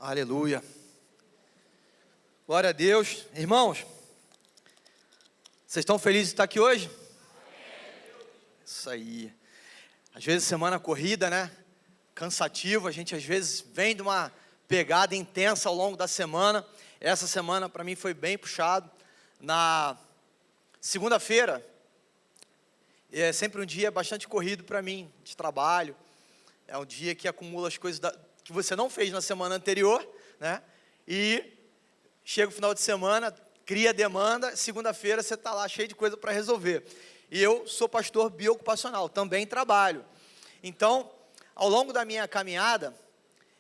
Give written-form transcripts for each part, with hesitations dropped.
Aleluia. Glória a Deus. Irmãos, vocês estão felizes de estar aqui hoje? Isso aí. Às vezes semana corrida, né? Cansativo, a gente às vezes vem de uma pegada intensa ao longo da semana. Essa semana para mim foi bem puxado. Na segunda-feira, é sempre um dia bastante corrido para mim, de trabalho. É um dia que acumula as coisas que você não fez na semana anterior, né? E chega o final de semana, cria demanda, segunda-feira você está lá cheio de coisa para resolver. E eu sou pastor biocupacional, também trabalho. Então, ao longo da minha caminhada,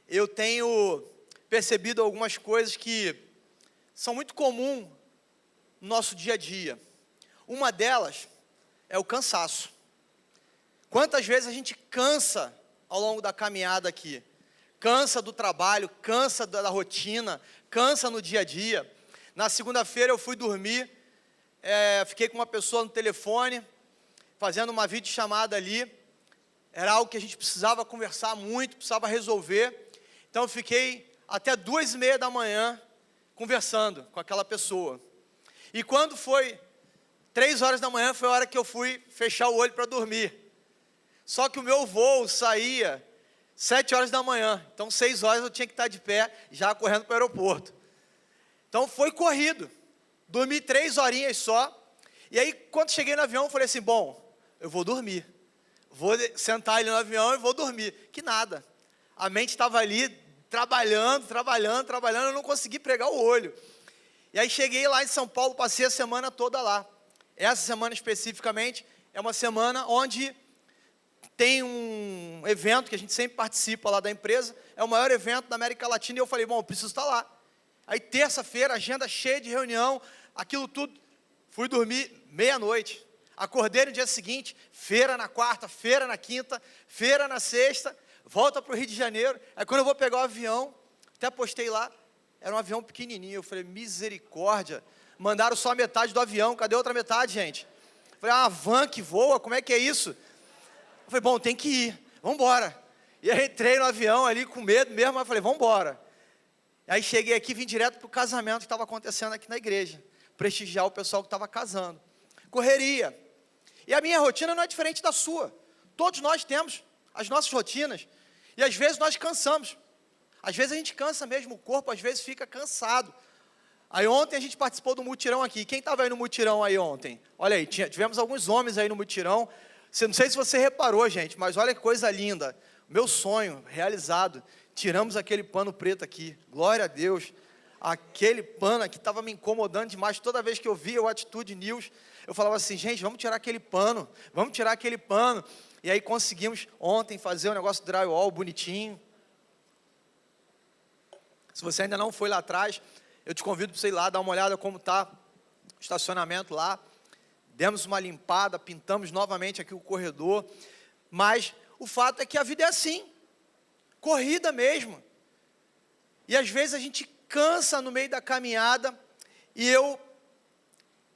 eu tenho percebido algumas coisas que são muito comuns no nosso dia a dia. Uma delas é o cansaço. Quantas vezes a gente cansa ao longo da caminhada aqui? Cansa do trabalho, cansa da rotina, cansa no dia a dia. Na segunda-feira eu fui dormir, fiquei com uma pessoa no telefone, fazendo uma videochamada ali. Era algo que a gente precisava conversar muito, precisava resolver. Então eu fiquei até 2:30 da manhã conversando com aquela pessoa. E quando foi 3 horas da manhã, foi a hora que eu fui fechar o olho para dormir. Só que o meu voo saía 7 horas da manhã, então 6 horas eu tinha que estar de pé, já correndo para o aeroporto. Então foi corrido, dormi 3 horinhas só, e aí quando cheguei no avião, eu falei assim, bom, eu vou dormir, vou sentar ali no avião e vou dormir. Que nada, a mente estava ali, trabalhando, eu não consegui pregar o olho. E aí cheguei lá em São Paulo, passei a semana toda lá. Essa semana especificamente, é uma semana onde tem um evento que a gente sempre participa lá da empresa, é o maior evento da América Latina, e eu falei, bom, eu preciso estar lá. Aí terça-feira, agenda cheia de reunião, aquilo tudo, fui dormir meia-noite, acordei no dia seguinte, feira na quarta, feira na quinta, feira na sexta, volta para o Rio de Janeiro, aí quando eu vou pegar o avião, até postei lá, era um avião pequenininho, eu falei, misericórdia, mandaram só a metade do avião, cadê a outra metade, gente? Eu falei, uma van que voa, como é que é isso? Eu falei, bom, tem que ir, vamos embora. E aí entrei no avião ali com medo mesmo, mas falei, vamos embora. Aí cheguei aqui, vim direto para o casamento que estava acontecendo aqui na igreja, prestigiar o pessoal que estava casando. Correria. E a minha rotina não é diferente da sua. Todos nós temos as nossas rotinas. E às vezes nós cansamos. Às vezes a gente cansa mesmo, o corpo às vezes fica cansado. Aí ontem a gente participou do mutirão aqui. Quem estava aí no mutirão aí ontem? Olha aí, tivemos alguns homens aí no mutirão. Não sei se você reparou, gente, mas olha que coisa linda. Meu sonho realizado. Tiramos aquele pano preto aqui. Glória a Deus. Aquele pano aqui estava me incomodando demais. Toda vez que eu via o Atitude News, eu falava assim, gente, vamos tirar aquele pano. Vamos tirar aquele pano. E aí conseguimos ontem fazer um negócio de drywall bonitinho. Se você ainda não foi lá atrás, eu te convido para você ir lá, dar uma olhada como está o estacionamento lá. Demos uma limpada, pintamos novamente aqui o corredor, mas o fato é que a vida é assim, corrida mesmo. E às vezes a gente cansa no meio da caminhada, e eu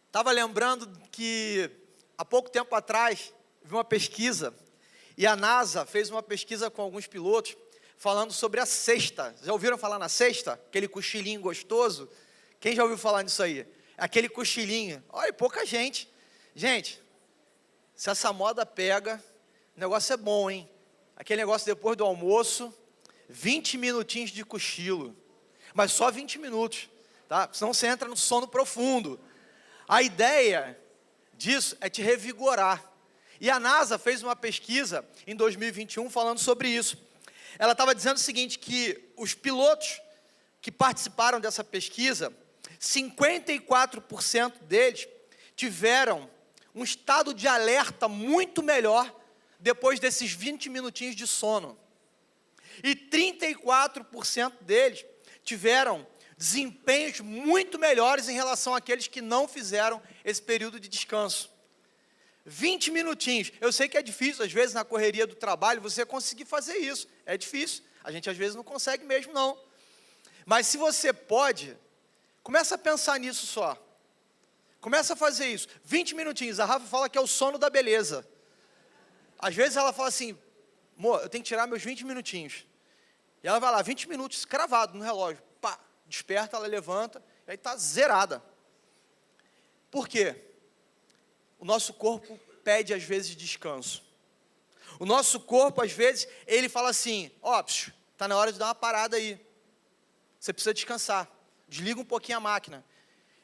estava lembrando que há pouco tempo atrás, vi uma pesquisa, e a NASA fez uma pesquisa com alguns pilotos, falando sobre a siesta. Já ouviram falar na siesta? Aquele cochilinho gostoso? Quem já ouviu falar nisso aí? Aquele cochilinho. Olha, pouca gente. Gente, se essa moda pega, o negócio é bom, hein? Aquele negócio depois do almoço, 20 minutinhos de cochilo. Mas só 20 minutos, tá? Senão você entra no sono profundo. A ideia disso é te revigorar. E a NASA fez uma pesquisa em 2021 falando sobre isso. Ela estava dizendo o seguinte, que os pilotos que participaram dessa pesquisa, 54% deles tiveram um estado de alerta muito melhor depois desses 20 minutinhos de sono. E 34% deles tiveram desempenhos muito melhores em relação àqueles que não fizeram esse período de descanso. 20 minutinhos, eu sei que é difícil, às vezes na correria do trabalho, você conseguir fazer isso, é difícil, a gente às vezes não consegue mesmo não, mas se você pode, começa a pensar nisso só, começa a fazer isso, 20 minutinhos, a Rafa fala que é o sono da beleza, às vezes ela fala assim, amor, eu tenho que tirar meus 20 minutinhos, E ela vai lá, 20 minutos, cravado no relógio. Pá, desperta, ela levanta, e aí está zerada. Por quê? O nosso corpo pede, às vezes, descanso. O nosso corpo, às vezes, ele fala assim, ó, está na hora de dar uma parada aí. Você precisa descansar. Desliga um pouquinho a máquina.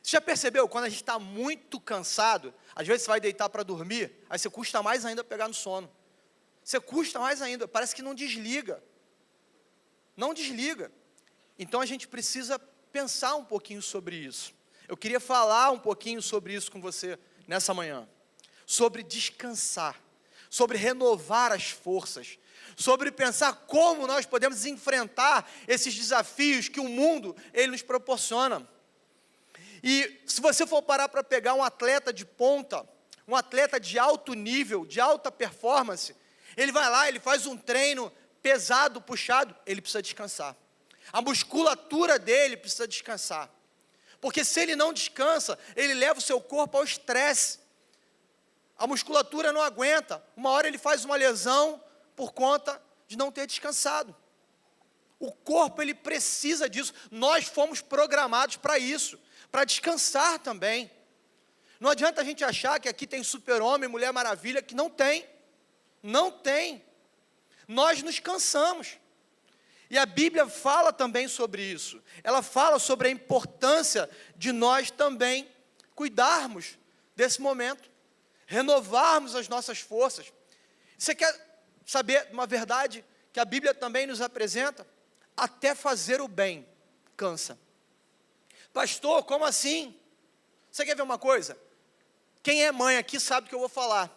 Você já percebeu, quando a gente está muito cansado, às vezes você vai deitar para dormir, aí você custa mais ainda pegar no sono. Você custa mais ainda, parece que não desliga. Não desliga. Então a gente precisa pensar um pouquinho sobre isso. Eu queria falar um pouquinho sobre isso com você nessa manhã. Sobre descansar, sobre renovar as forças, sobre pensar como nós podemos enfrentar esses desafios que o mundo, ele nos proporciona. E se você for parar para pegar um atleta de ponta, um atleta de alto nível, de alta performance, ele vai lá, ele faz um treino pesado, puxado, ele precisa descansar. A musculatura dele precisa descansar. Porque se ele não descansa, ele leva o seu corpo ao estresse. A musculatura não aguenta. Uma hora ele faz uma lesão por conta de não ter descansado. O corpo, ele precisa disso. Nós fomos programados para isso, para descansar também. Não adianta a gente achar que aqui tem super-homem, mulher maravilha, que não tem. Não tem. Nós nos cansamos. E a Bíblia fala também sobre isso. Ela fala sobre a importância de nós também cuidarmos desse momento, renovarmos as nossas forças. Você quer saber uma verdade que a Bíblia também nos apresenta? Até fazer o bem cansa. Pastor, como assim? Você quer ver uma coisa? Quem é mãe aqui sabe o que eu vou falar.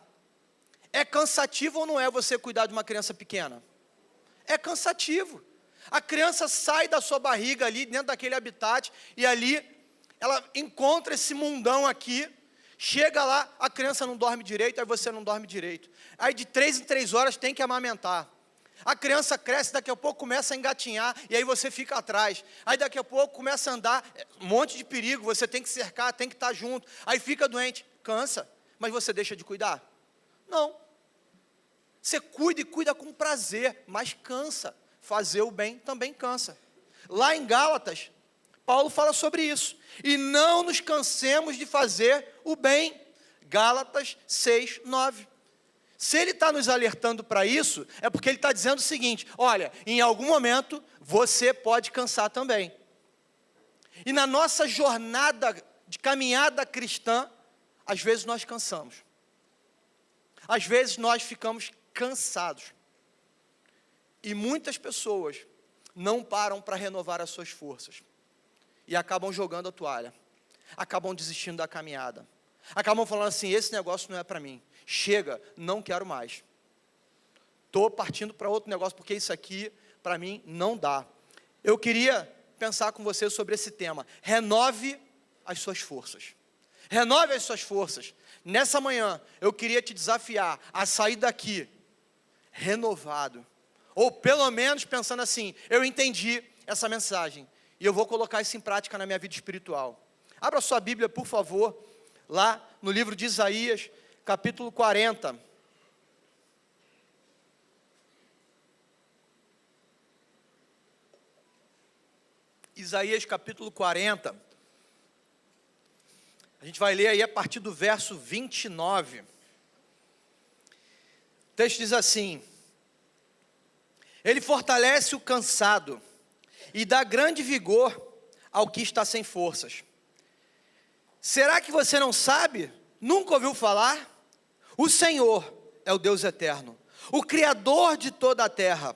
É cansativo ou não é você cuidar de uma criança pequena? É cansativo. A criança sai da sua barriga ali, dentro daquele habitat, e ali ela encontra esse mundão aqui, chega lá, a criança não dorme direito, aí você não dorme direito. Aí de 3 em 3 horas tem que amamentar. A criança cresce, daqui a pouco começa a engatinhar, e aí você fica atrás. Aí daqui a pouco começa a andar, um monte de perigo, você tem que cercar, tem que estar junto. Aí fica doente, cansa, mas você deixa de cuidar? Não. Você cuida e cuida com prazer, mas cansa. Fazer o bem também cansa. Lá em Gálatas, Paulo fala sobre isso. E não nos cansemos de fazer o bem. Gálatas 6, 9. Se ele está nos alertando para isso, é porque ele está dizendo o seguinte: olha, em algum momento você pode cansar também. E na nossa jornada de caminhada cristã, às vezes nós cansamos. Às vezes nós ficamos cansados. E muitas pessoas não param para renovar as suas forças. E acabam jogando a toalha. Acabam desistindo da caminhada. Acabam falando assim, esse negócio não é para mim. Chega, não quero mais. Estou partindo para outro negócio, porque isso aqui, para mim, não dá. Eu queria pensar com você sobre esse tema. Renove as suas forças. Renove as suas forças. Nessa manhã, eu queria te desafiar a sair daqui renovado. Ou pelo menos pensando assim, eu entendi essa mensagem e eu vou colocar isso em prática na minha vida espiritual. Abra sua Bíblia, por favor, lá no livro de Isaías, capítulo 40. Isaías capítulo 40. A gente vai ler aí a partir do verso 29. O texto diz assim: Ele fortalece o cansado e dá grande vigor ao que está sem forças. Será que você não sabe? Nunca ouviu falar? O Senhor é o Deus eterno, o Criador de toda a terra.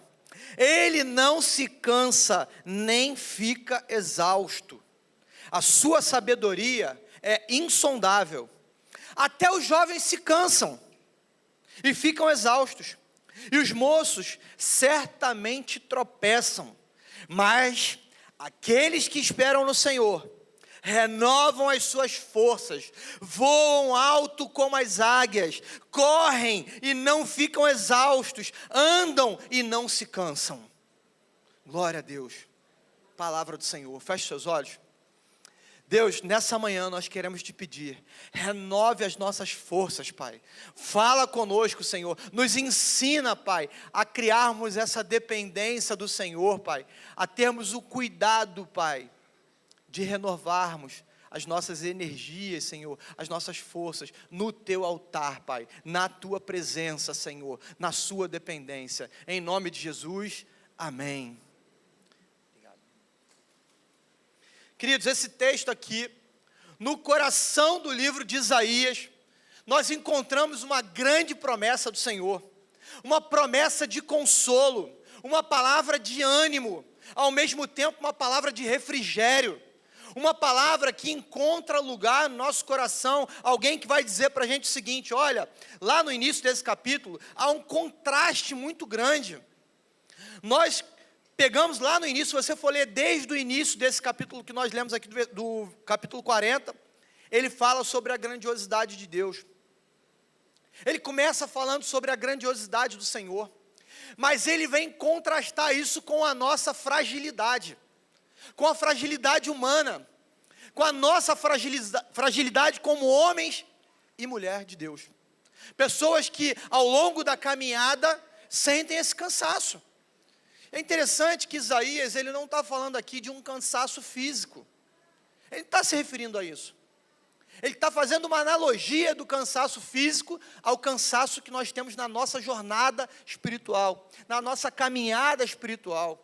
Ele não se cansa, nem fica exausto. A sua sabedoria é insondável. Até os jovens se cansam e ficam exaustos. E os moços certamente tropeçam, mas aqueles que esperam no Senhor renovam as suas forças, voam alto como as águias, correm e não ficam exaustos, andam e não se cansam. Glória a Deus. Palavra do Senhor. Feche seus olhos. Deus, nessa manhã nós queremos te pedir, renove as nossas forças, Pai. Fala conosco, Senhor. Nos ensina, Pai, a criarmos essa dependência do Senhor, Pai. A termos o cuidado, Pai, de renovarmos as nossas energias, Senhor, as nossas forças, no Teu altar, Pai. Na Tua presença, Senhor, na Sua dependência. Em nome de Jesus, amém. Queridos, esse texto aqui, no coração do livro de Isaías, nós encontramos uma grande promessa do Senhor, uma promessa de consolo, uma palavra de ânimo, ao mesmo tempo uma palavra de refrigério, uma palavra que encontra lugar no nosso coração, alguém que vai dizer para a gente o seguinte: olha, lá no início desse capítulo, há um contraste muito grande. Nós pegamos lá no início, se você for ler desde o início desse capítulo que nós lemos aqui, do capítulo 40, ele fala sobre a grandiosidade de Deus. Ele começa falando sobre a grandiosidade do Senhor, mas ele vem contrastar isso com a nossa fragilidade, com a fragilidade humana, com a nossa fragilidade como homens e mulher de Deus. Pessoas que ao longo da caminhada sentem esse cansaço. É interessante que Isaías, ele não está falando aqui de um cansaço físico. Ele está se referindo a isso. Ele está fazendo uma analogia do cansaço físico ao cansaço que nós temos na nossa jornada espiritual, na nossa caminhada espiritual.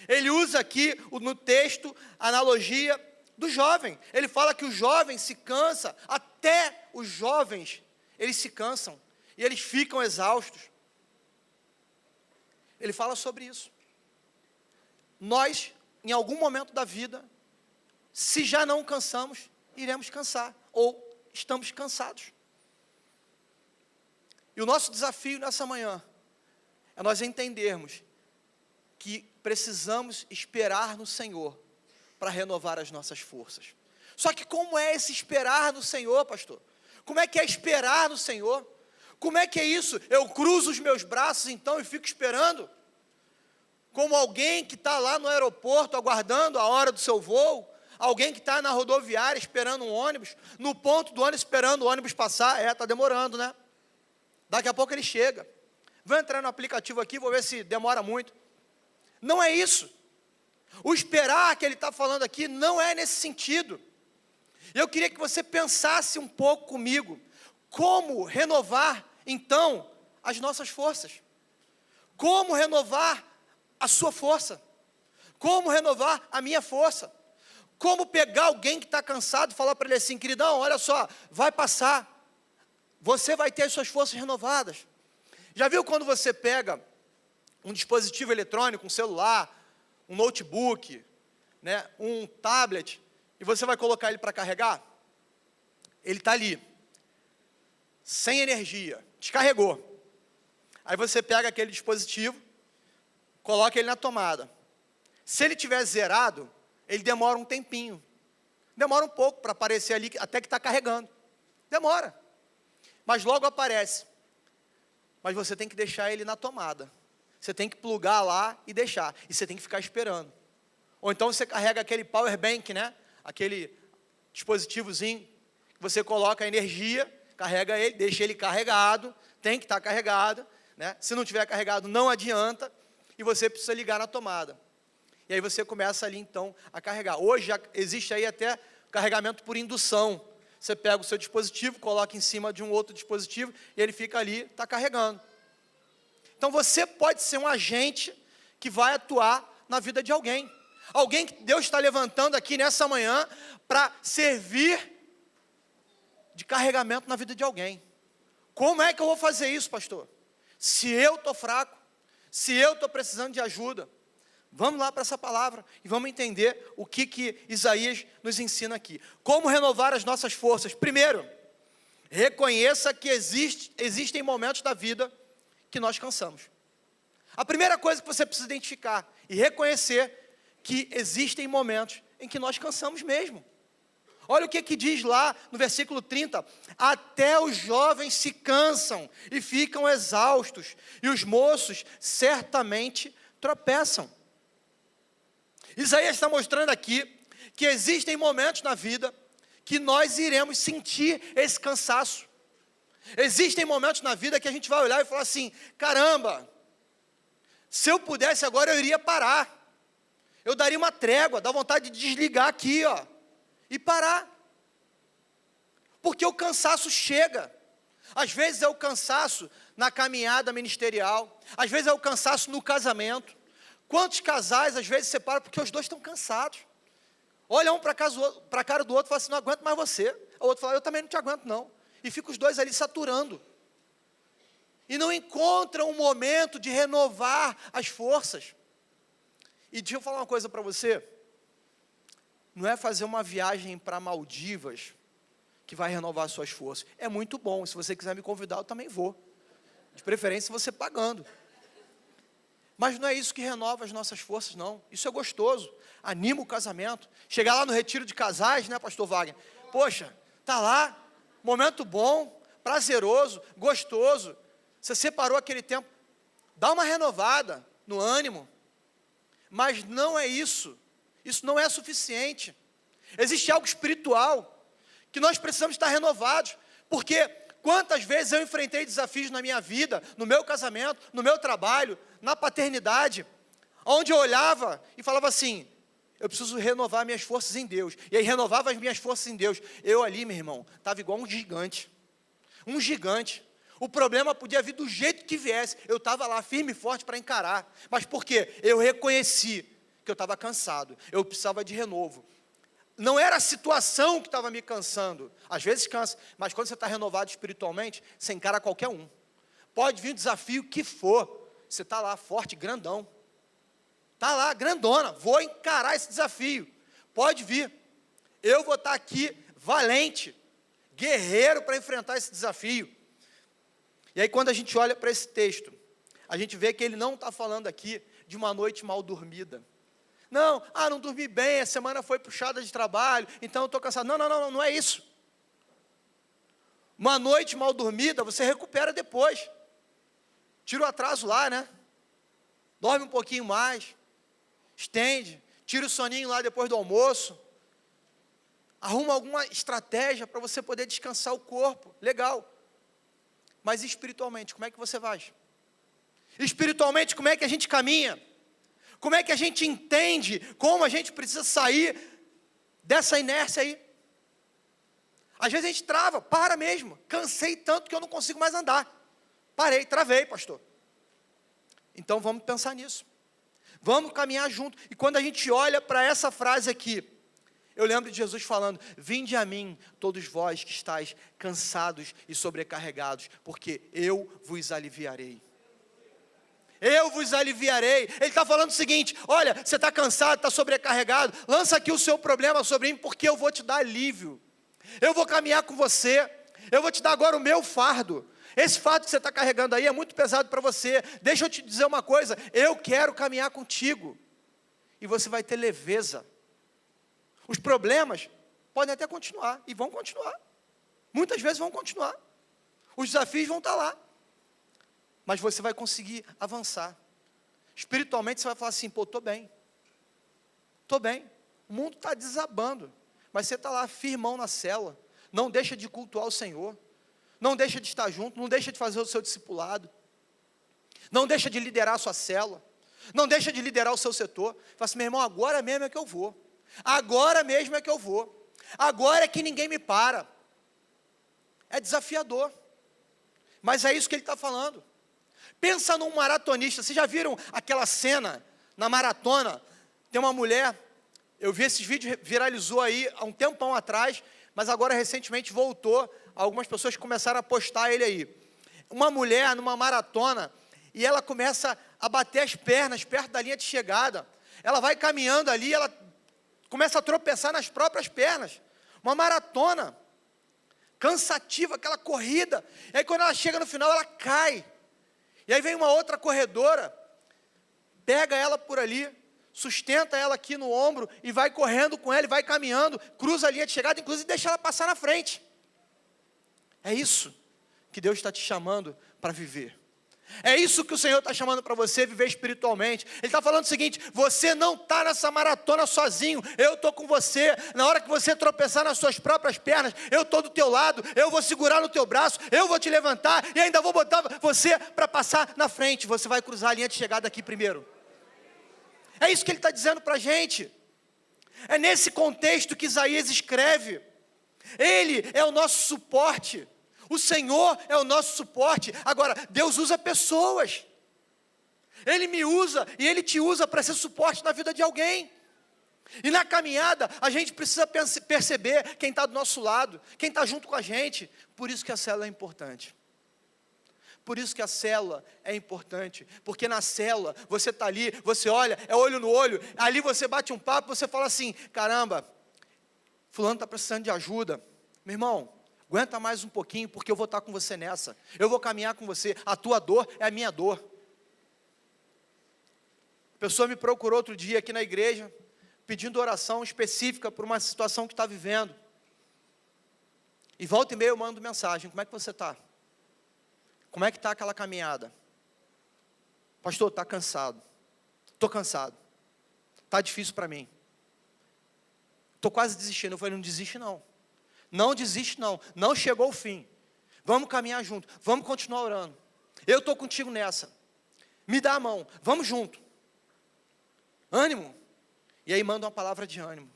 Ele usa aqui, no texto, a analogia do jovem. Ele fala que o jovem se cansa, até os jovens, eles se cansam, e eles ficam exaustos. Ele fala sobre isso. Nós, em algum momento da vida, se já não cansamos, iremos cansar, ou estamos cansados. E o nosso desafio nessa manhã é nós entendermos que precisamos esperar no Senhor para renovar as nossas forças. Só que como é esse esperar no Senhor, pastor? Como é que é esperar no Senhor? Como é que é isso? Eu cruzo os meus braços então e fico esperando? Como alguém que está lá no aeroporto aguardando a hora do seu voo, alguém que está na rodoviária esperando um ônibus, no ponto do ônibus esperando o ônibus passar, está demorando, né? Daqui a pouco ele chega. Vou entrar no aplicativo aqui, vou ver se demora muito. Não é isso. O esperar que ele está falando aqui não é nesse sentido. Eu queria que você pensasse um pouco comigo, como renovar, então, as nossas forças? Como renovar a sua força? Como renovar a minha força? Como pegar alguém que está cansado e falar para ele assim: queridão, olha só, vai passar, você vai ter as suas forças renovadas. Já viu quando você pega um dispositivo eletrônico, um celular, um notebook, né, um tablet, e você vai colocar ele para carregar? Ele está ali, sem energia, descarregou. Aí você pega aquele dispositivo, coloca ele na tomada. Se ele tiver zerado, ele demora um tempinho. Demora um pouco para aparecer ali, até que está carregando. Demora. Mas logo aparece. Mas você tem que deixar ele na tomada. Você tem que plugar lá e deixar. E você tem que ficar esperando. Ou então você carrega aquele power bank, né? Aquele dispositivozinho que você coloca a energia, carrega ele, deixa ele carregado, tem que estar carregado, né? Se não tiver carregado, não adianta, e você precisa ligar na tomada. E aí você começa ali então a carregar. Hoje já existe aí até carregamento por indução. Você pega o seu dispositivo, coloca em cima de um outro dispositivo e ele fica ali, está carregando. Então você pode ser um agente que vai atuar na vida de alguém. Alguém que Deus está levantando aqui nessa manhã para servir de carregamento na vida de alguém. Como é que eu vou fazer isso, pastor? Se eu estou fraco, se eu estou precisando de ajuda, vamos lá para essa palavra e vamos entender o que Isaías nos ensina aqui. Como renovar as nossas forças? Primeiro, reconheça que existem momentos da vida que nós cansamos. A primeira coisa que você precisa identificar e reconhecer que existem momentos em que nós cansamos mesmo. Olha o que diz lá no versículo 30. Até os jovens se cansam e ficam exaustos, e os moços certamente tropeçam. Isaías está mostrando aqui que existem momentos na vida que nós iremos sentir esse cansaço. Existem momentos na vida que a gente vai olhar e falar assim, caramba, se eu pudesse agora eu iria parar. Eu daria uma trégua, dá vontade de desligar aqui, ó, e parar. Porque o cansaço chega. Às vezes é o cansaço na caminhada ministerial, às vezes é o cansaço no casamento. Quantos casais às vezes separam porque os dois estão cansados? Olha um para a cara do outro e fala assim, não aguento mais você. O outro fala, eu também não te aguento não. E fica os dois ali saturando. E não encontram um momento de renovar as forças. E deixa eu falar uma coisa para você. Não é fazer uma viagem para Maldivas que vai renovar suas forças. É muito bom, se você quiser me convidar, eu também vou. De preferência você pagando. Mas não é isso que renova as nossas forças, não. Isso é gostoso, anima o casamento. Chegar lá no retiro de casais, né, pastor Wagner? Poxa, tá lá, momento bom, prazeroso, gostoso. Você separou aquele tempo, dá uma renovada no ânimo. Mas não é isso. Isso não é suficiente. Existe algo espiritual que nós precisamos estar renovados. Porque quantas vezes eu enfrentei desafios na minha vida, no meu casamento, no meu trabalho, na paternidade, onde eu olhava e falava assim, eu preciso renovar minhas forças em Deus. E aí renovava as minhas forças em Deus. Eu ali, meu irmão, estava igual um gigante. Um gigante. O problema podia vir do jeito que viesse. Eu estava lá firme e forte para encarar. Mas por quê? Eu reconheci que eu estava cansado. Eu precisava de renovo. Não era a situação que estava me cansando. Às vezes cansa, mas quando você está renovado espiritualmente, você encara qualquer um. Pode vir o desafio que for. Você está lá forte, grandão. Está lá, grandona. Vou encarar esse desafio. Pode vir. Eu vou estar aqui valente, guerreiro para enfrentar esse desafio. E aí quando a gente olha para esse texto, a gente vê que ele não está falando aqui de uma noite mal dormida. Não, não dormi bem, a semana foi puxada de trabalho, então eu estou cansado. Não é isso. Uma noite mal dormida, você recupera depois. Tira o atraso lá, né? Dorme um pouquinho mais, estende, tira o soninho lá depois do almoço. Arruma alguma estratégia para você poder descansar o corpo, legal. Mas espiritualmente, como é que você vai? Espiritualmente, como é que a gente caminha? Como é que a gente entende como a gente precisa sair dessa inércia aí? Às vezes a gente trava, para mesmo. Cansei tanto que eu não consigo mais andar. Parei, travei, pastor. Então vamos pensar nisso. Vamos caminhar junto. E quando a gente olha para essa frase aqui, eu lembro de Jesus falando, vinde a mim, todos vós que estáis cansados e sobrecarregados, porque eu vos aliviarei. Eu vos aliviarei. Ele está falando o seguinte, olha, você está cansado, está sobrecarregado, lança aqui o seu problema sobre mim, porque eu vou te dar alívio. Eu vou caminhar com você, eu vou te dar agora o meu fardo. Esse fardo que você está carregando aí é muito pesado para você. Deixa eu te dizer uma coisa, eu quero caminhar contigo. E você vai ter leveza. Os problemas podem até continuar, e vão continuar. Muitas vezes vão continuar. Os desafios vão estar lá. Mas você vai conseguir avançar. Espiritualmente você vai falar assim, pô, estou bem. Estou bem. O mundo está desabando. Mas você está lá firmão na cela. Não deixa de cultuar o Senhor. Não deixa de estar junto. Não deixa de fazer o seu discipulado. Não deixa de liderar a sua célula. Não deixa de liderar o seu setor. Fala assim, meu irmão, agora mesmo é que eu vou. Agora mesmo é que eu vou. Agora é que ninguém me para. É desafiador. Mas é isso que ele está falando. Pensa num maratonista. Vocês já viram aquela cena na maratona? Tem uma mulher, eu vi esses vídeos, viralizou aí há um tempão atrás, mas agora recentemente voltou. Algumas pessoas começaram a postar ele aí. Uma mulher numa maratona, e ela começa a bater as pernas perto da linha de chegada. Ela vai caminhando ali, ela começa a tropeçar nas próprias pernas. Uma maratona cansativa, aquela corrida. E aí quando ela chega no final, ela cai. E aí vem uma outra corredora, pega ela por ali, sustenta ela aqui no ombro e vai correndo com ela, e vai caminhando, cruza a linha de chegada, inclusive deixa ela passar na frente. É isso que Deus está te chamando para viver. É isso que o Senhor está chamando para você viver espiritualmente. Ele está falando o seguinte: você não está nessa maratona sozinho, eu estou com você. Na hora que você tropeçar nas suas próprias pernas, eu estou do teu lado, eu vou segurar no teu braço, eu vou te levantar e ainda vou botar você para passar na frente. Você vai cruzar a linha de chegada aqui primeiro. É isso que ele está dizendo para a gente. É nesse contexto que Isaías escreve. Ele é o nosso suporte. O Senhor é o nosso suporte. Agora, Deus usa pessoas. Ele me usa e Ele te usa para ser suporte na vida de alguém. E na caminhada, a gente precisa perceber quem está do nosso lado, quem está junto com a gente. Por isso que a célula é importante. Por isso que a célula é importante. Porque na célula, você está ali, você olha, é olho no olho. Ali você bate um papo, você fala assim: caramba, fulano está precisando de ajuda. Meu irmão, aguenta mais um pouquinho, porque eu vou estar com você nessa. Eu vou caminhar com você. A tua dor é a minha dor. A pessoa me procurou outro dia aqui na igreja, pedindo oração específica por uma situação que está vivendo. E volta e meia eu mando mensagem: como é que você está? Como é que está aquela caminhada? Pastor, está cansado. Estou cansado. Está difícil para mim. Estou quase desistindo. Eu falei: não desiste não. Não desiste não, não chegou o fim. Vamos caminhar junto, vamos continuar orando. Eu estou contigo nessa. Me dá a mão, vamos junto. Ânimo. E aí manda uma palavra de ânimo.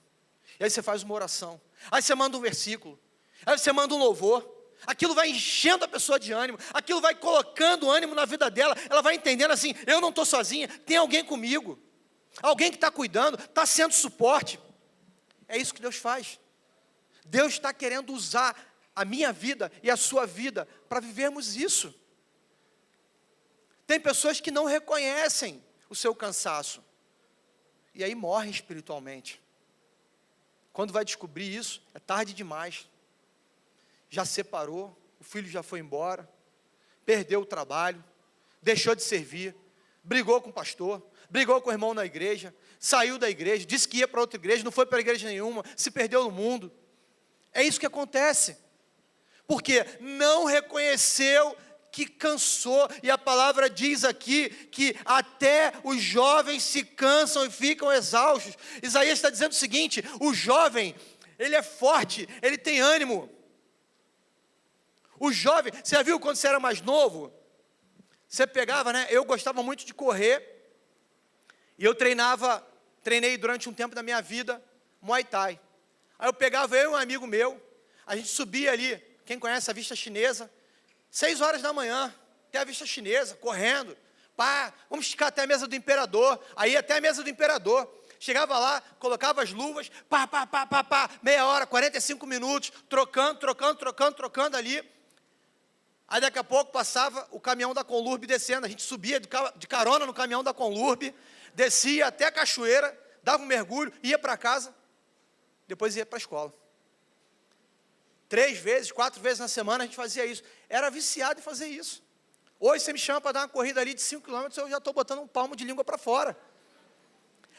E aí você faz uma oração. Aí você manda um versículo. Aí você manda um louvor. Aquilo vai enchendo a pessoa de ânimo. Aquilo vai colocando ânimo na vida dela. Ela vai entendendo assim: eu não estou sozinha, tem alguém comigo. Alguém que está cuidando, está sendo suporte. É isso que Deus faz. Deus está querendo usar a minha vida e a sua vida para vivermos isso. Tem pessoas que não reconhecem o seu cansaço. E aí morrem espiritualmente. Quando vai descobrir isso, é tarde demais. Já separou, o filho já foi embora, perdeu o trabalho, deixou de servir, brigou com o pastor, brigou com o irmão na igreja, saiu da igreja, disse que ia para outra igreja, não foi para igreja nenhuma, se perdeu no mundo. É isso que acontece, porque não reconheceu que cansou, e a palavra diz aqui, que até os jovens se cansam e ficam exaustos. Isaías está dizendo o seguinte: o jovem, ele é forte, ele tem ânimo. O jovem, você já viu quando você era mais novo? Você pegava, né? Eu gostava muito de correr, e eu treinei durante um tempo da minha vida, Muay Thai. Aí eu pegava eu e um amigo meu, a gente subia ali, quem conhece a vista chinesa, 6 horas da manhã, até a vista chinesa, correndo, pá, vamos esticar até a mesa do imperador, aí até a mesa do imperador, chegava lá, colocava as luvas, pá, meia hora, 45 minutos, trocando ali, aí daqui a pouco passava o caminhão da Conlurb descendo, a gente subia de carona no caminhão da Conlurb, descia até a cachoeira, dava um mergulho, ia para casa, depois ia para a escola. 3 vezes, 4 vezes na semana a gente fazia isso. Era viciado em fazer isso. Hoje você me chama para dar uma corrida ali de 5 km, eu já estou botando um palmo de língua para fora.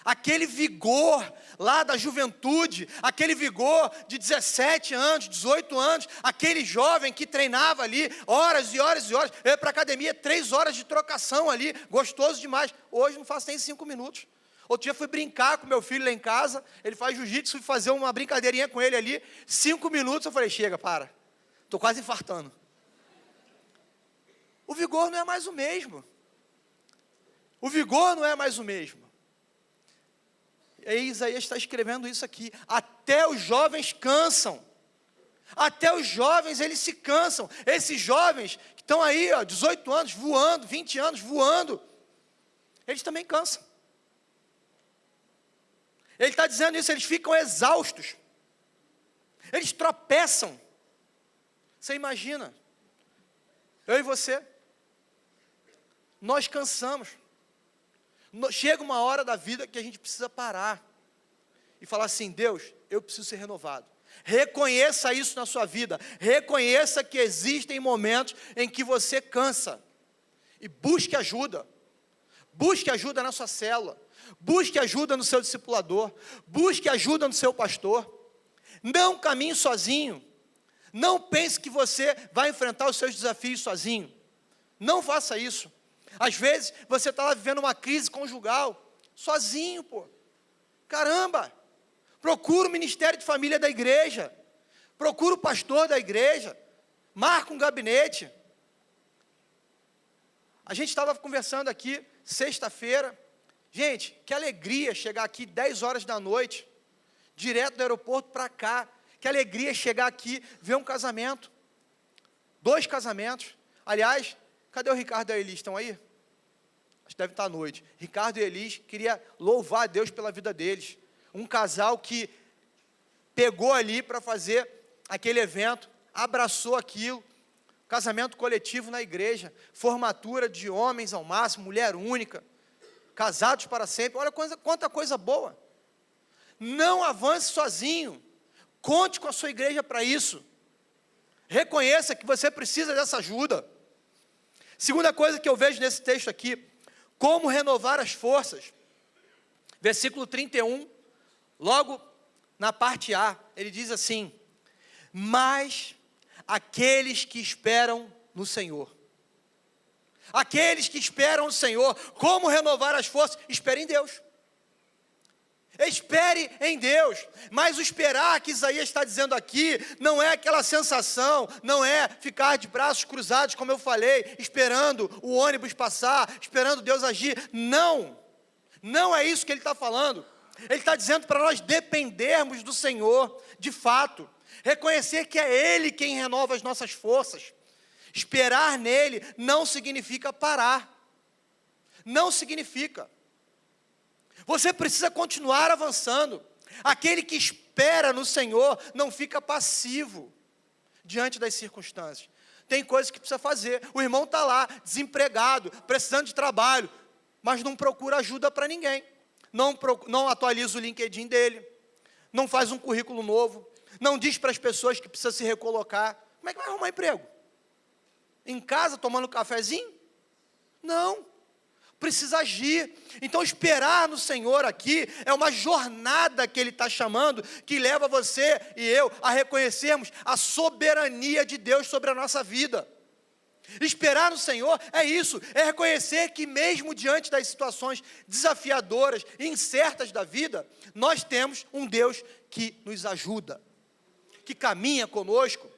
Aquele vigor lá da juventude, aquele vigor de 17 anos, 18 anos, aquele jovem que treinava ali horas e horas e horas, eu ia para a academia, 3 horas de trocação ali, gostoso demais. Hoje não faço nem 5 minutos. Outro dia fui brincar com meu filho lá em casa, ele faz jiu-jitsu, fui fazer uma brincadeirinha com ele ali, 5 minutos, eu falei: chega, para, estou quase infartando. O vigor não é mais o mesmo. O vigor não é mais o mesmo. E aí Isaías está escrevendo isso aqui: até os jovens cansam. Até os jovens, eles se cansam. Esses jovens que estão aí, 18 anos, voando, 20 anos, voando, eles também cansam. Ele está dizendo isso, eles ficam exaustos. Eles tropeçam. Você imagina, eu e você, nós cansamos. Chega uma hora da vida que a gente precisa parar e falar assim: Deus, eu preciso ser renovado. Reconheça isso na sua vida. Reconheça que existem momentos em que você cansa. E busque ajuda. Busque ajuda na sua célula. Busque ajuda no seu discipulador. Busque ajuda no seu pastor. Não caminhe sozinho. Não pense que você vai enfrentar os seus desafios sozinho. Não faça isso. Às vezes, você está lá vivendo uma crise conjugal, sozinho, pô. Caramba! Procura o ministério de família da igreja. Procura o pastor da igreja. Marca um gabinete. A gente estava conversando aqui, sexta-feira. Gente, que alegria chegar aqui 10 horas da noite, direto do aeroporto para cá. Que alegria chegar aqui, ver um casamento. 2 casamentos. Aliás, cadê o Ricardo e a Elis? Estão aí? Acho que deve estar à noite. Ricardo e Elis, queria louvar a Deus pela vida deles. Um casal que pegou ali para fazer aquele evento, abraçou aquilo, casamento coletivo na igreja, formatura de homens ao máximo, mulher única, casados para sempre. Olha quanta coisa boa. Não avance sozinho, conte com a sua igreja para isso. Reconheça que você precisa dessa ajuda. Segunda coisa que eu vejo nesse texto aqui, como renovar as forças. Versículo 31, logo na parte A, ele diz assim: mas aqueles que esperam no Senhor. Aqueles que esperam no Senhor, como renovar as forças? Espere em Deus. Espere em Deus. Mas o esperar que Isaías está dizendo aqui, não é aquela sensação, não é ficar de braços cruzados, como eu falei, esperando o ônibus passar, esperando Deus agir. Não, não é isso que ele está falando. Ele está dizendo para nós dependermos do Senhor, de fato. Reconhecer que é Ele quem renova as nossas forças. Esperar nele não significa parar. Não significa. Você precisa continuar avançando. Aquele que espera no Senhor não fica passivo diante das circunstâncias. Tem coisas que precisa fazer. O irmão está lá, desempregado, precisando de trabalho, mas não procura ajuda para ninguém. Não atualiza o LinkedIn dele, não faz um currículo novo, não diz para as pessoas que precisa se recolocar. Como é que vai arrumar emprego? Em casa, tomando um cafezinho? Não. Precisa agir. Então, esperar no Senhor aqui é uma jornada que Ele está chamando, que leva você e eu a reconhecermos a soberania de Deus sobre a nossa vida. Esperar no Senhor é isso, é reconhecer que mesmo diante das situações desafiadoras e incertas da vida, nós temos um Deus que nos ajuda, que caminha conosco.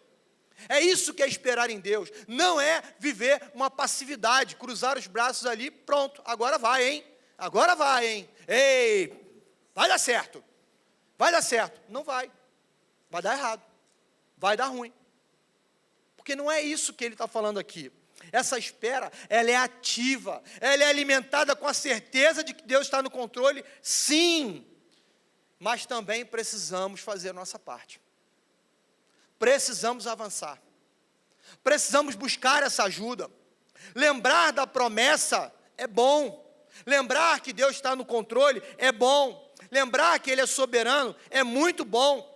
É isso que é esperar em Deus, não é viver uma passividade, cruzar os braços ali, pronto, agora vai, hein? Agora vai, hein? Ei, vai dar certo. Não vai dar errado, vai dar ruim. Porque não é isso que ele está falando aqui. Essa espera, ela é ativa, ela é alimentada com a certeza de que Deus está no controle, sim. Mas também precisamos fazer a nossa parte. Precisamos avançar. Precisamos buscar essa ajuda. Lembrar da promessa é bom. Lembrar que Deus está no controle é bom. Lembrar que Ele é soberano é muito bom.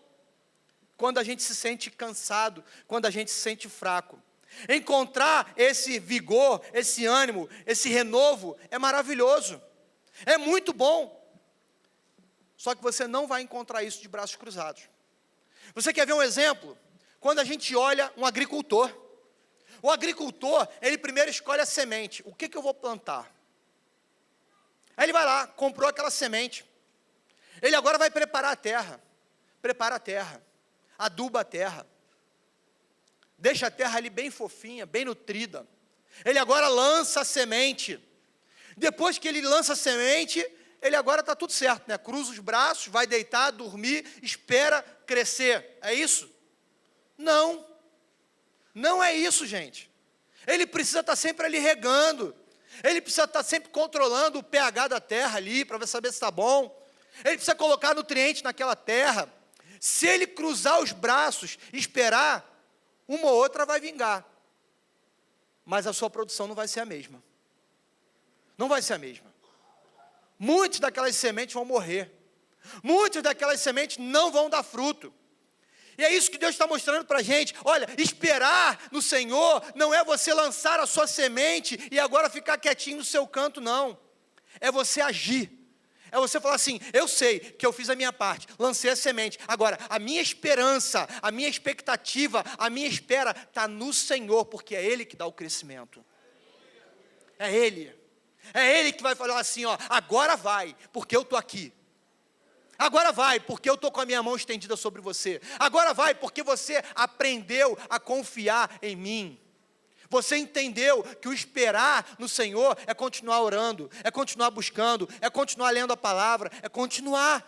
Quando a gente se sente cansado, quando a gente se sente fraco. Encontrar esse vigor, esse ânimo, esse renovo é maravilhoso. É muito bom. Só que você não vai encontrar isso de braços cruzados. Você quer ver um exemplo? Quando a gente olha um agricultor. O agricultor, ele primeiro escolhe a semente. O que eu vou plantar? Aí ele vai lá, comprou aquela semente. Ele agora vai preparar a terra. Prepara a terra. Aduba a terra. Deixa a terra ali bem fofinha, bem nutrida. Ele agora lança a semente. Depois que ele lança a semente, ele agora está tudo certo, né? Cruza os braços, vai deitar, dormir, espera crescer. É isso? Não. Não é isso, gente. Ele precisa estar sempre ali regando. Ele precisa estar sempre controlando o pH da terra ali, para saber se está bom. Ele precisa colocar nutriente naquela terra. Se ele cruzar os braços e esperar, uma ou outra vai vingar. Mas a sua produção não vai ser a mesma. Não vai ser a mesma. Muitas daquelas sementes vão morrer. Muitas daquelas sementes não vão dar fruto. E é isso que Deus está mostrando para a gente. Olha, esperar no Senhor não é você lançar a sua semente e agora ficar quietinho no seu canto, não. É você agir. É você falar assim, eu sei que eu fiz a minha parte, lancei a semente. Agora, a minha esperança, a minha expectativa, a minha espera está no Senhor, porque é Ele que dá o crescimento. É Ele. É Ele que vai falar assim, ó, agora vai, porque eu estou aqui. Agora vai, porque eu estou com a minha mão estendida sobre você. Agora vai, porque você aprendeu a confiar em mim. Você entendeu que o esperar no Senhor é continuar orando, é continuar buscando, é continuar lendo a palavra, é continuar,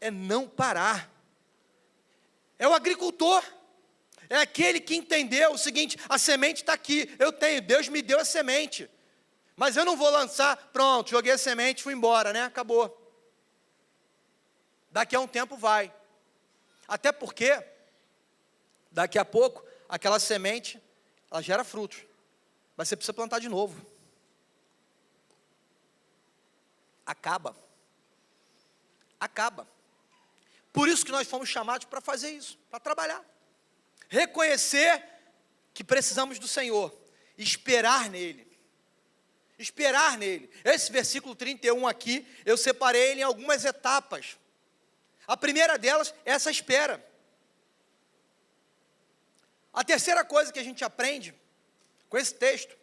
é não parar. É o agricultor, é aquele que entendeu o seguinte, a semente está aqui, eu tenho, Deus me deu a semente. Mas eu não vou lançar, pronto, joguei a semente, fui embora, né? Acabou. Daqui a um tempo vai. Até porque, daqui a pouco, aquela semente, ela gera frutos. Mas você precisa plantar de novo. Acaba. Acaba. Por isso que nós fomos chamados para fazer isso, para trabalhar. Reconhecer que precisamos do Senhor. Esperar nele. Esperar nele. Esse versículo 31 aqui, eu separei ele em algumas etapas. A primeira delas é essa espera. A terceira coisa que a gente aprende com esse texto,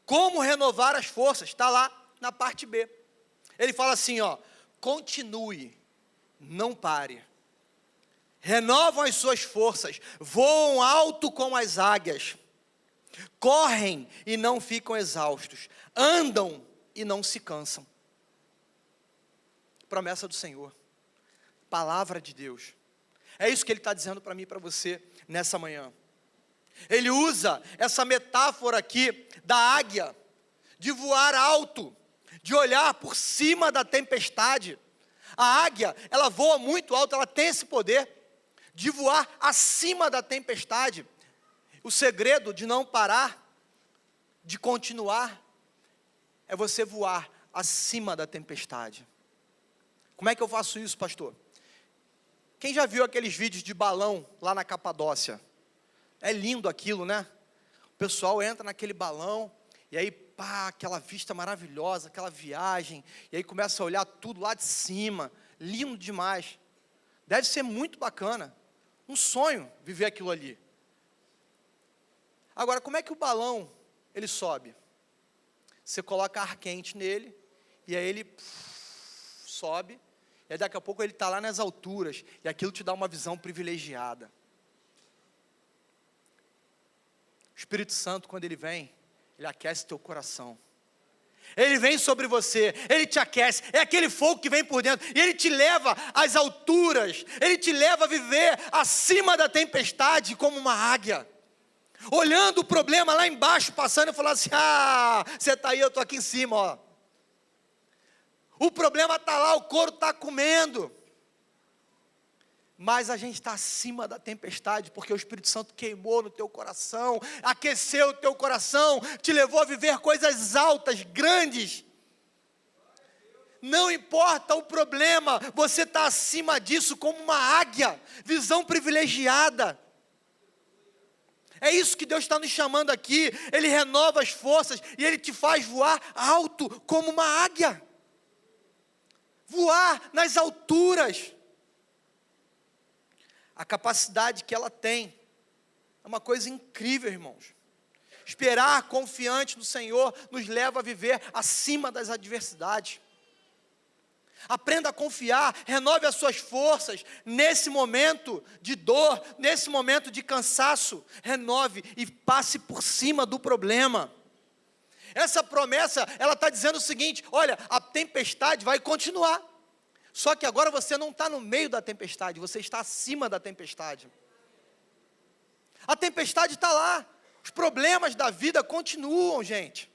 como renovar as forças, está lá na parte B. Ele fala assim, ó, continue, não pare. Renovam as suas forças, voam alto como as águias, correm e não ficam exaustos, andam e não se cansam. Promessa do Senhor. Palavra de Deus. É isso que Ele está dizendo para mim e para você nessa manhã. Ele usa essa metáfora aqui da águia, de voar alto, de olhar por cima da tempestade. A águia, ela voa muito alto, ela tem esse poder de voar acima da tempestade. O segredo de não parar, de continuar, é você voar acima da tempestade. Como é que eu faço isso, pastor? Quem já viu aqueles vídeos de balão lá na Capadócia? É lindo aquilo, né? O pessoal entra naquele balão, e aí, pá, aquela vista maravilhosa, aquela viagem, e aí começa a olhar tudo lá de cima, lindo demais. Deve ser muito bacana, um sonho viver aquilo ali. Agora, como é que o balão, ele sobe? Você coloca ar quente nele, e aí ele sobe, e aí daqui a pouco ele está lá nas alturas, e aquilo te dá uma visão privilegiada. O Espírito Santo, quando ele vem, ele aquece teu coração. Ele vem sobre você, ele te aquece, é aquele fogo que vem por dentro, e ele te leva às alturas, ele te leva a viver acima da tempestade como uma águia. Olhando o problema lá embaixo, passando e falando assim, você está aí, eu estou aqui em cima, ó. O problema está lá, o couro está comendo. Mas a gente está acima da tempestade, porque o Espírito Santo queimou no teu coração, aqueceu o teu coração, te levou a viver coisas altas, grandes. Não importa o problema, você está acima disso como uma águia, visão privilegiada. É isso que Deus está nos chamando aqui, Ele renova as forças e Ele te faz voar alto como uma águia. Voar nas alturas. A capacidade que ela tem é uma coisa incrível, irmãos. Esperar confiante no Senhor nos leva a viver acima das adversidades. Aprenda a confiar, renove as suas forças nesse momento de dor, nesse momento de cansaço. Renove e passe por cima do problema. Essa promessa, ela está dizendo o seguinte, olha, a tempestade vai continuar. Só que agora você não está no meio da tempestade, você está acima da tempestade. A tempestade está lá, os problemas da vida continuam, gente.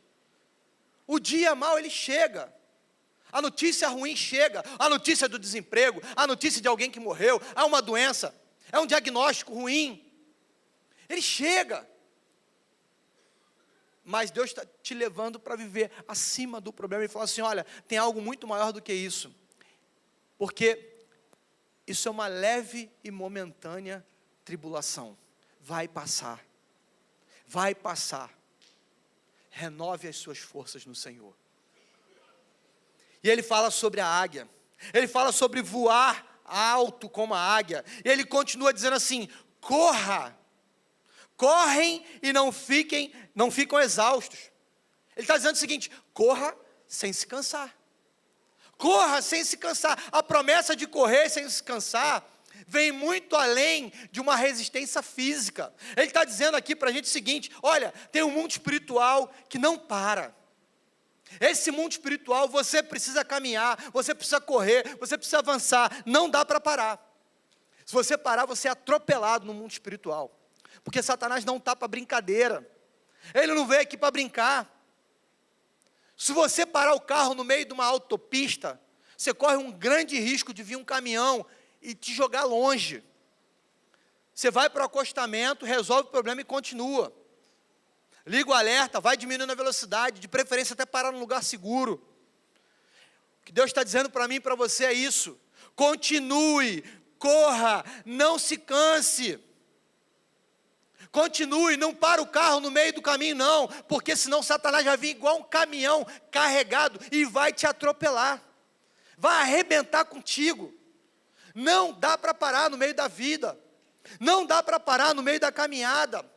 O dia mau, ele chega. A notícia ruim chega, a notícia do desemprego, a notícia de alguém que morreu, há uma doença, é um diagnóstico ruim. Ele chega. Mas Deus está te levando para viver acima do problema e falar assim, olha, tem algo muito maior do que isso. Porque isso é uma leve e momentânea tribulação. Vai passar. Vai passar. Renove as suas forças no Senhor. E ele fala sobre a águia. Ele fala sobre voar alto como a águia. E ele continua dizendo assim, corra. Correm e não ficam exaustos. Ele está dizendo o seguinte: corra sem se cansar. Corra sem se cansar. A promessa de correr sem se cansar vem muito além de uma resistência física. Ele está dizendo aqui para a gente o seguinte: olha, tem um mundo espiritual que não para. Esse mundo espiritual, você precisa caminhar, você precisa correr, você precisa avançar, não dá para parar. Se você parar, você é atropelado no mundo espiritual, porque Satanás não está para brincadeira, ele não veio aqui para brincar. Se você parar o carro no meio de uma autopista, você corre um grande risco de vir um caminhão e te jogar longe. Você vai para o acostamento, resolve o problema e continua. Liga o alerta, vai diminuindo a velocidade, de preferência até parar num lugar seguro. O que Deus está dizendo para mim e para você é isso: continue, corra, não se canse. Continue, não para o carro no meio do caminho não, porque senão Satanás vai vir igual um caminhão carregado e vai te atropelar, vai arrebentar contigo. Não dá para parar no meio da vida, não dá para parar no meio da caminhada.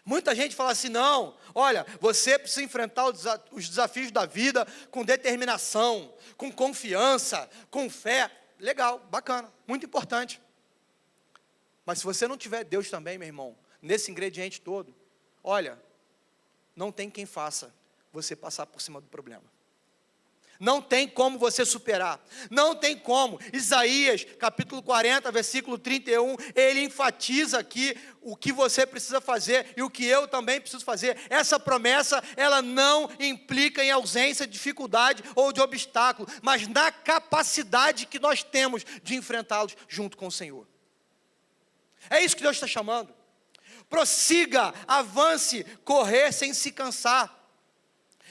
Muita gente fala assim: não, olha, você precisa enfrentar os desafios da vida com determinação, com confiança, com fé. Legal, bacana, muito importante. Mas se você não tiver Deus também, meu irmão, nesse ingrediente todo, olha, não tem quem faça você passar por cima do problema. Não tem como você superar, não tem como. Isaías, capítulo 40, versículo 31, ele enfatiza aqui o que você precisa fazer e o que eu também preciso fazer. Essa promessa, ela não implica em ausência de dificuldade ou de obstáculo, mas na capacidade que nós temos de enfrentá-los junto com o Senhor. É isso que Deus está chamando. Prossiga, avance, correr sem se cansar.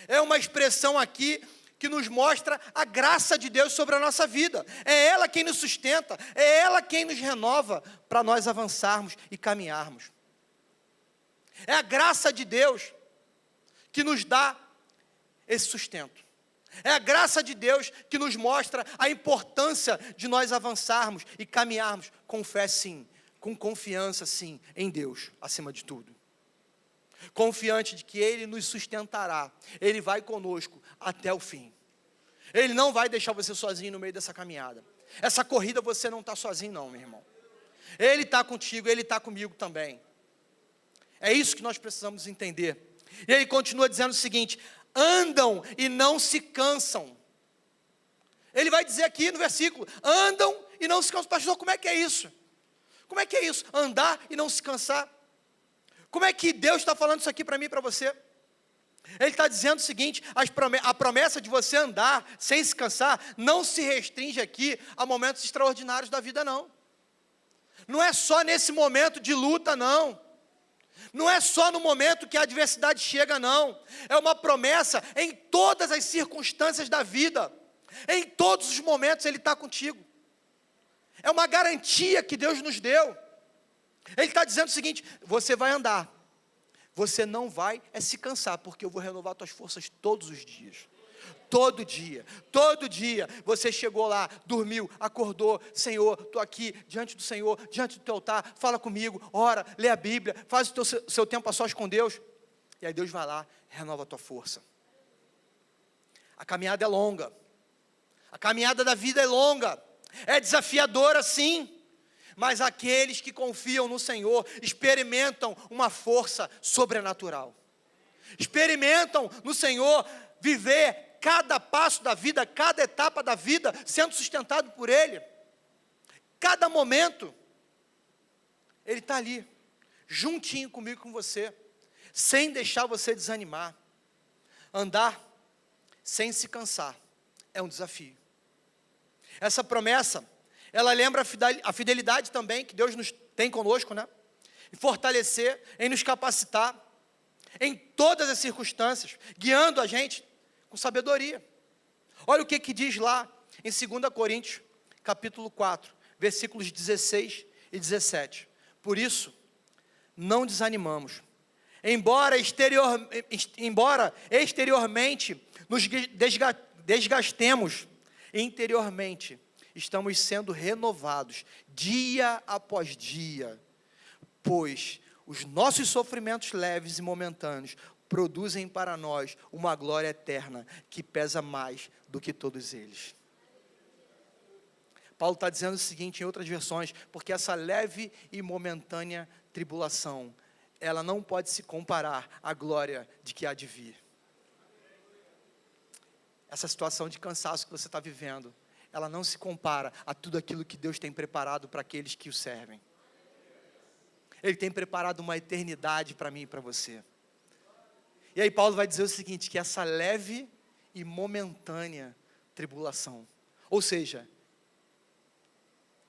É uma expressão aqui que nos mostra a graça de Deus sobre a nossa vida. É ela quem nos sustenta, é ela quem nos renova para nós avançarmos e caminharmos. É a graça de Deus que nos dá esse sustento. É a graça de Deus que nos mostra a importância de nós avançarmos e caminharmos com fé sim, com confiança sim, em Deus, acima de tudo. Confiante de que Ele nos sustentará, Ele vai conosco até o fim. Ele não vai deixar você sozinho no meio dessa caminhada. Essa corrida você não está sozinho não, meu irmão. Ele está contigo, Ele está comigo também. É isso que nós precisamos entender. E ele continua dizendo o seguinte: andam e não se cansam. Ele vai dizer aqui no versículo: andam e não se cansam. Pastor, como é que é isso? Como é que é isso? Andar e não se cansar? Como é que Deus está falando isso aqui para mim e para você? Ele está dizendo o seguinte: a promessa de você andar sem se cansar não se restringe aqui a momentos extraordinários da vida não. Não é só nesse momento de luta não. Não é só no momento que a adversidade chega não. É uma promessa em todas as circunstâncias da vida. Em todos os momentos Ele está contigo. É uma garantia que Deus nos deu. Ele está dizendo o seguinte: você vai andar, você não vai se cansar, porque eu vou renovar tuas forças todos os dias. Todo dia, você chegou lá, dormiu, acordou, Senhor, estou aqui diante do Senhor, diante do teu altar, fala comigo, ora, lê a Bíblia, faz o seu tempo a sós com Deus, e aí Deus vai lá, renova a tua força. A caminhada é longa, a caminhada da vida é longa, é desafiadora sim, mas aqueles que confiam no Senhor experimentam uma força sobrenatural, experimentam no Senhor viver cada passo da vida, cada etapa da vida sendo sustentado por Ele, cada momento Ele está ali, juntinho comigo, com você, sem deixar você desanimar. Andar sem se cansar é um desafio. Essa promessa, ela lembra a fidelidade também que Deus nos tem conosco, né? Em fortalecer, em nos capacitar, em todas as circunstâncias, guiando a gente com sabedoria. Olha o que diz lá em 2 Coríntios, capítulo 4, versículos 16 e 17. Por isso, não desanimamos. Embora exteriormente nos desgastemos, interiormente estamos sendo renovados dia após dia, pois os nossos sofrimentos leves e momentâneos produzem para nós uma glória eterna que pesa mais do que todos eles. Paulo está dizendo o seguinte em outras versões, porque essa leve e momentânea tribulação, ela não pode se comparar à glória de que há de vir. Essa situação de cansaço que você está vivendo, ela não se compara a tudo aquilo que Deus tem preparado para aqueles que o servem. Ele tem preparado uma eternidade para mim e para você. E aí Paulo vai dizer o seguinte, que essa leve e momentânea tribulação, ou seja,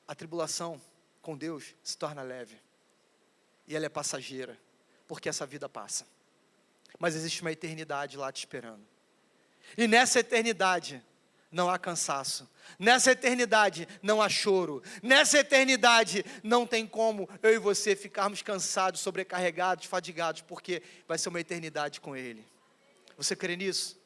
a tribulação com Deus se torna leve, e ela é passageira, porque essa vida passa, mas existe uma eternidade lá te esperando, e nessa eternidade não há cansaço, nessa eternidade não há choro, nessa eternidade não tem como eu e você ficarmos cansados, sobrecarregados, fadigados, porque vai ser uma eternidade com Ele. Você crê nisso?